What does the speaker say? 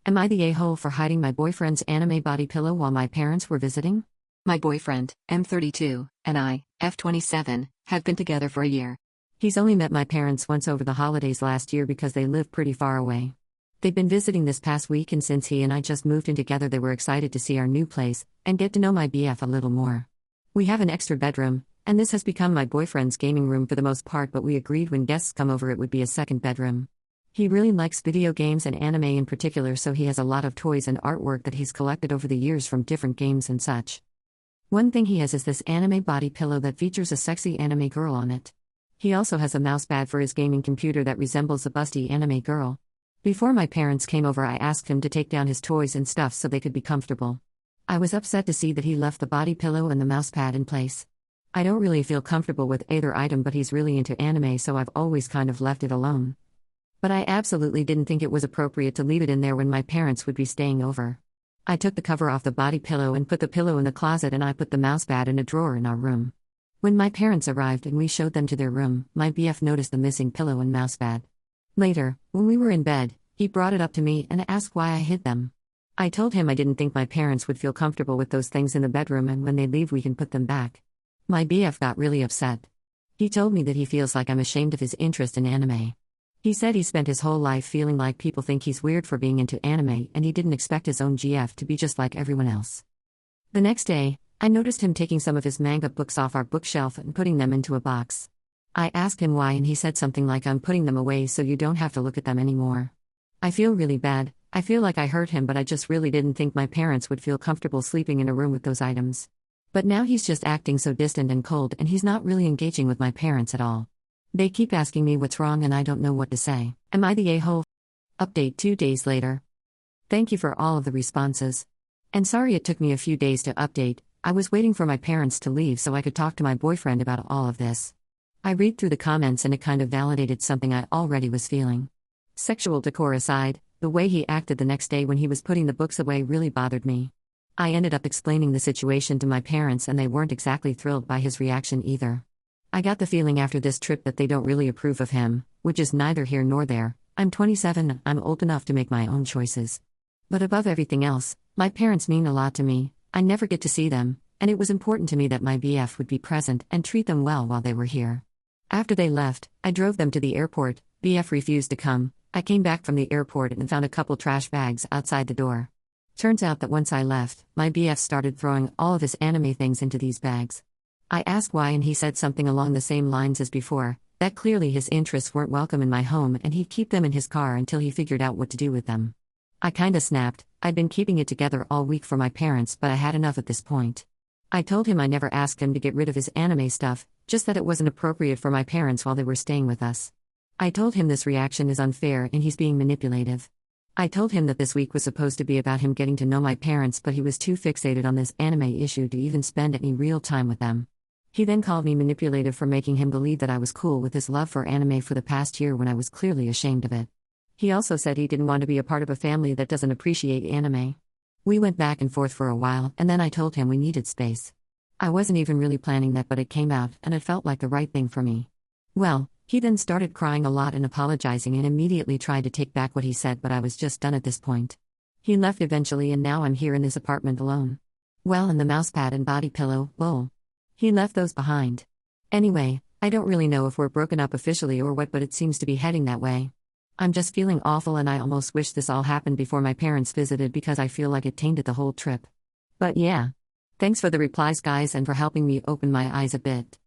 Am I the a-hole for hiding my boyfriend's anime body pillow while my parents were visiting? My boyfriend, M32, and I, F27, have been together for a year. He's only met my parents once over the holidays last year because they live pretty far away. They've been visiting this past week, and since he and I just moved in together, they were excited to see our new place and get to know my BF a little more. We have an extra bedroom, and this has become my boyfriend's gaming room for the most part, but we agreed when guests come over it would be a second bedroom. He really likes video games and anime in particular, so he has a lot of toys and artwork that he's collected over the years from different games and such. One thing he has is this anime body pillow that features a sexy anime girl on it. He also has a mousepad for his gaming computer that resembles a busty anime girl. Before my parents came over, I asked him to take down his toys and stuff so they could be comfortable. I was upset to see that he left the body pillow and the mousepad in place. I don't really feel comfortable with either item, but he's really into anime, so I've always kind of left it alone. But I absolutely didn't think it was appropriate to leave it in there when my parents would be staying over. I took the cover off the body pillow and put the pillow in the closet, and I put the mousepad in a drawer in our room. When my parents arrived and we showed them to their room, my BF noticed the missing pillow and mousepad. Later, when we were in bed, he brought it up to me and asked why I hid them. I told him I didn't think my parents would feel comfortable with those things in the bedroom, and when they leave we can put them back. My BF got really upset. He told me that he feels like I'm ashamed of his interest in anime. He said he spent his whole life feeling like people think he's weird for being into anime, and he didn't expect his own GF to be just like everyone else. The next day, I noticed him taking some of his manga books off our bookshelf and putting them into a box. I asked him why, and he said something like, "I'm putting them away so you don't have to look at them anymore." I feel really bad. I feel like I hurt him, but I just really didn't think my parents would feel comfortable sleeping in a room with those items. But now he's just acting so distant and cold, and he's not really engaging with my parents at all. They keep asking me what's wrong, and I don't know what to say. Am I the a-hole? Update 2 days later. Thank you for all of the responses. And sorry it took me a few days to update. I was waiting for my parents to leave so I could talk to my boyfriend about all of this. I read through the comments and it kind of validated something I already was feeling. Sexual decor aside, the way he acted the next day when he was putting the books away really bothered me. I ended up explaining the situation to my parents, and they weren't exactly thrilled by his reaction either. I got the feeling after this trip that they don't really approve of him, which is neither here nor there. I'm 27, I'm old enough to make my own choices. But above everything else, my parents mean a lot to me. I never get to see them, and it was important to me that my BF would be present and treat them well while they were here. After they left, I drove them to the airport. BF refused to come. I came back from the airport and found a couple trash bags outside the door. Turns out that once I left, my BF started throwing all of his anime things into these bags. I asked why, and he said something along the same lines as before, that clearly his interests weren't welcome in my home and he'd keep them in his car until he figured out what to do with them. I kinda snapped. I'd been keeping it together all week for my parents, but I had enough at this point. I told him I never asked him to get rid of his anime stuff, just that it wasn't appropriate for my parents while they were staying with us. I told him this reaction is unfair and he's being manipulative. I told him that this week was supposed to be about him getting to know my parents, but he was too fixated on this anime issue to even spend any real time with them. He then called me manipulative for making him believe that I was cool with his love for anime for the past year when I was clearly ashamed of it. He also said he didn't want to be a part of a family that doesn't appreciate anime. We went back and forth for a while, and then I told him we needed space. I wasn't even really planning that, but it came out, and it felt like the right thing for me. Well, he then started crying a lot and apologizing and immediately tried to take back what he said, but I was just done at this point. He left eventually, and now I'm here in this apartment alone. Well, and the mousepad and body pillow, lol. He left those behind. Anyway, I don't really know if we're broken up officially or what, but it seems to be heading that way. I'm just feeling awful, and I almost wish this all happened before my parents visited because I feel like it tainted the whole trip. But yeah. Thanks for the replies, guys, and for helping me open my eyes a bit.